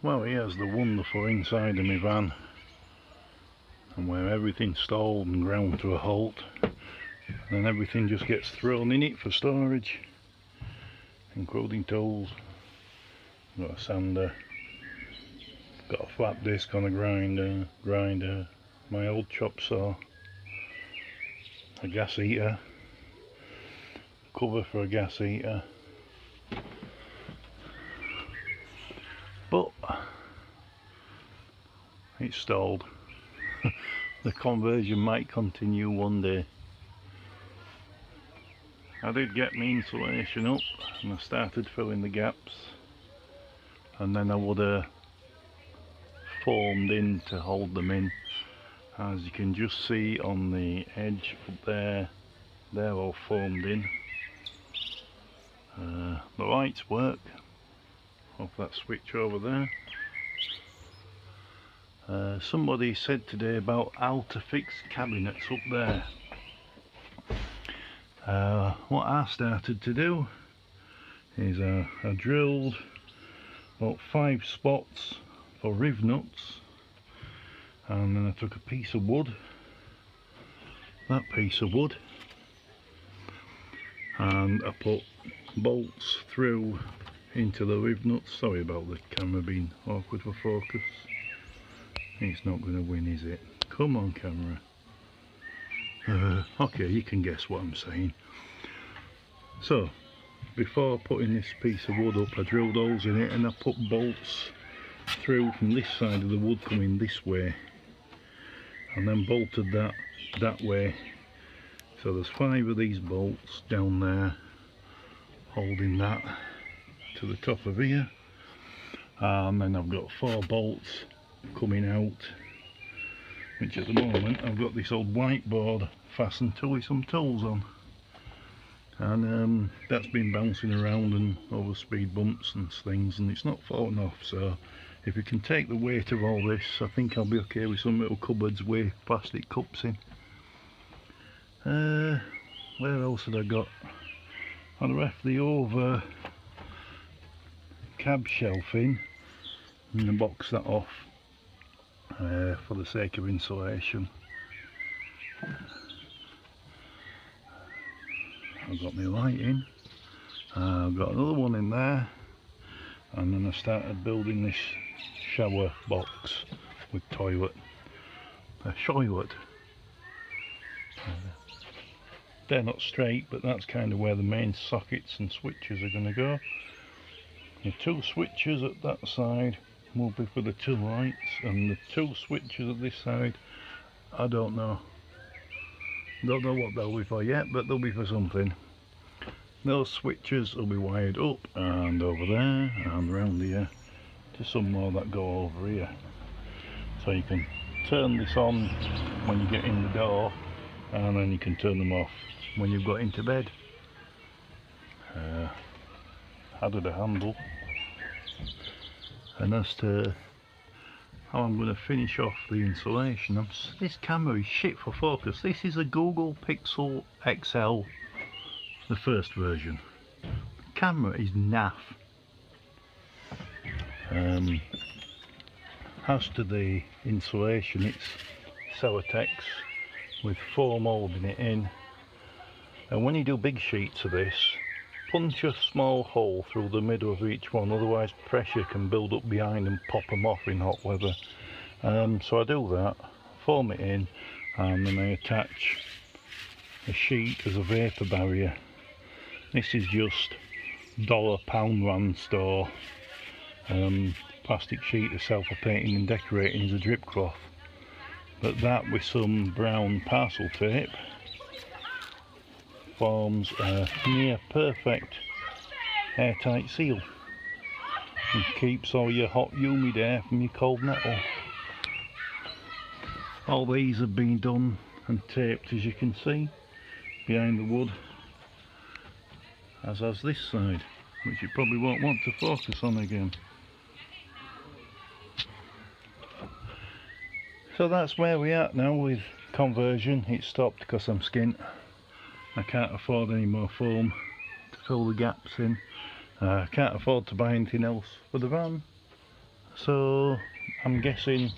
Well, here's the wonderful inside of my van, and where everything's stalled and ground to a halt, and everything just gets thrown in it for storage, including tools. Got a sander, got a flat disc on a grinder, my old chop saw, a gas heater, cover for a gas heater. But it's stalled. The conversion might continue one day. I did get my insulation up and I started filling the gaps, and then I would have formed in to hold them in. As you can just see on the edge up there, they're all formed in. The lights work off that switch over there. Somebody said today about how to fix cabinets up there. What I started to do is I drilled about 5 spots for riv nuts, and then I took a piece of wood, that piece of wood, and I put bolts through into the riv nuts. Sorry about the camera being awkward for focus. It's not going to win, is it? Come on, camera. Okay, you can guess what I'm saying. So, before putting this piece of wood up, I drilled holes in it and I put bolts through from this side of the wood coming this way, and then bolted that way. So there's 5 of these bolts down there holding that to the top of here, and then I've got 4 bolts coming out, which at the moment I've got this old whiteboard fastened to with some tools on, and that's been bouncing around and over speed bumps and things, and it's not falling off. So if you can take the weight of all this, I think I'll be okay with some little cupboards with plastic cups in. Where else had I got? I'd left the over cab shelf in, and I boxed that off for the sake of insulation. I've got my light in, I've got another one in there, and then I started building this shower box with toilet. They're not straight, but that's kind of where the main sockets and switches are going to go. The 2 switches at that side will be for the 2 lights, and the 2 switches at this side, I don't know what they'll be for yet, but they'll be for something. Those switches will be wired up and over there and around here to some more that go over here, so you can turn this on when you get in the door, and then you can turn them off when you've got into bed. Added a handle. And as to how I'm going to finish off the insulation, this camera is shit for focus. This is a Google Pixel XL, the first version. The camera is naff. As to the insulation, it's Celotex with foam holding it in, and when you do big sheets of this, punch a small hole through the middle of each one, otherwise pressure can build up behind and pop them off in hot weather. So I do that, form it in, and then I attach a sheet as a vapour barrier. This is just £1 Rand store plastic sheet of self painting and decorating as a drip cloth, but that with some brown parcel tape forms a near perfect airtight seal and keeps all your hot humid air from your cold metal. All these have been done and taped, as you can see, behind the wood, as has this side, which you probably won't want to focus on again. So that's where we are now with conversion. It stopped because I'm skint. I can't afford any more foam to fill the gaps in. I can't afford to buy anything else for the van. So I'm guessing,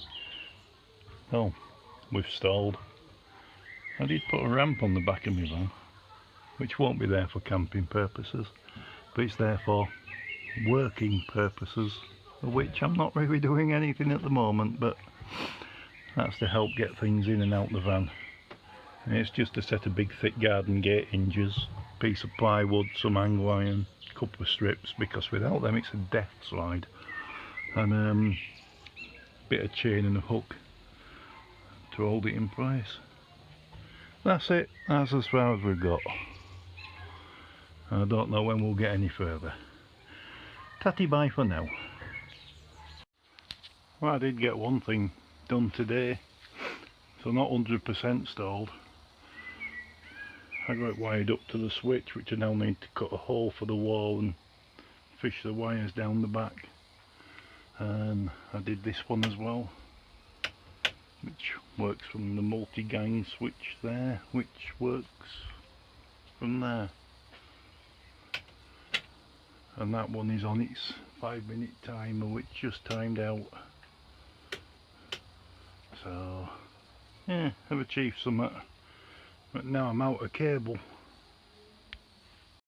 oh, we've stalled. I did put a ramp on the back of my van, which won't be there for camping purposes, but it's there for working purposes, of which I'm not really doing anything at the moment, but that's to help get things in and out the van. And it's just a set of big thick garden gate hinges, piece of plywood, some angle iron, couple of strips, because without them it's a death slide, and bit of chain and a hook to hold it in place. That's it, that's as far as we've got. I don't know when we'll get any further. Tatty bye for now. Well, I did get one thing done today, so not 100% stalled. I got it wired up to the switch, which I now need to cut a hole for the wall and fish the wires down the back. And I did this one as well, which works from the multi-gang switch there, which works from there. And that one is on its 5-minute timer, which just timed out. So yeah, I've achieved something, but now I'm out of cable.